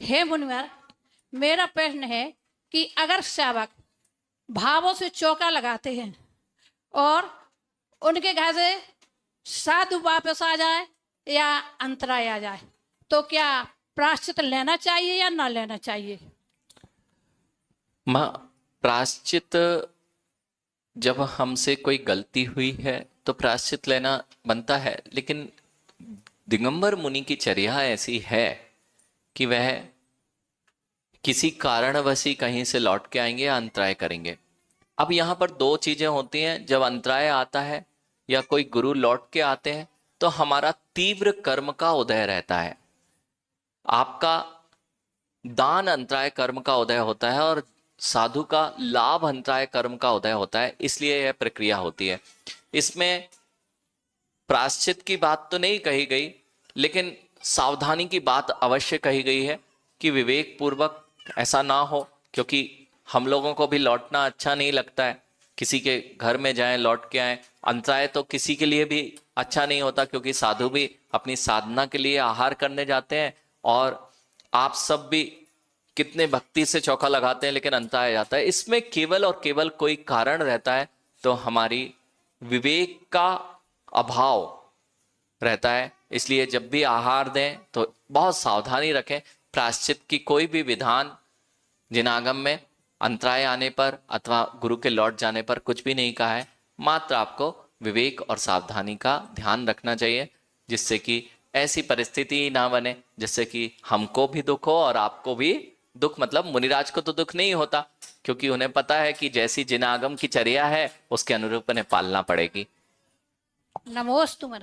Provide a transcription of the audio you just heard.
हे मुनिवर, मेरा प्रश्न है कि अगर सेवक भावों से चौका लगाते हैं और उनके घर से साधु वापस आ जाए या अंतराय आ जाए, तो क्या प्रायश्चित लेना चाहिए या ना लेना चाहिए? माँ, प्रायश्चित जब हमसे कोई गलती हुई है तो प्रायश्चित लेना बनता है, लेकिन दिगंबर मुनि की चर्या ऐसी है कि वह किसी कारणवश ही कहीं से लौट के आएंगे या अंतराय करेंगे। अब यहाँ पर दो चीजें होती हैं। जब अंतराय आता है या कोई गुरु लौट के आते हैं तो हमारा तीव्र कर्म का उदय रहता है। आपका दान अंतराय कर्म का उदय होता है और साधु का लाभ अंतराय कर्म का उदय होता है, इसलिए यह प्रक्रिया होती है। इसमें प्रायश्चित की बात तो नहीं कही गई, लेकिन सावधानी की बात अवश्य कही गई है कि विवेक पूर्वक ऐसा ना हो, क्योंकि हम लोगों को भी लौटना अच्छा नहीं लगता है। किसी के घर में जाएं, लौट के आए, अंतराय तो किसी के लिए भी अच्छा नहीं होता, क्योंकि साधु भी अपनी साधना के लिए आहार करने जाते हैं और आप सब भी कितने भक्ति से चौका लगाते हैं, लेकिन अंतराय आ जाता है। इसमें केवल और केवल कोई कारण रहता है तो हमारी विवेक का अभाव रहता है। इसलिए जब भी आहार दें तो बहुत सावधानी रखें। प्रायश्चित की कोई भी विधान जिनागम में अंतराय आने पर अथवा गुरु के लौट जाने पर कुछ भी नहीं कहा है। मात्र आपको विवेक और सावधानी का ध्यान रखना चाहिए, जिससे कि ऐसी परिस्थिति ना बने जिससे कि हमको भी दुख हो और आपको भी दुख। मतलब मुनिराज को तो दुख नहीं होता, क्योंकि उन्हें पता है कि जैसी जिनागम की चर्या है उसके अनुरूप उन्हें पालना पड़ेगी। नमोस्तु।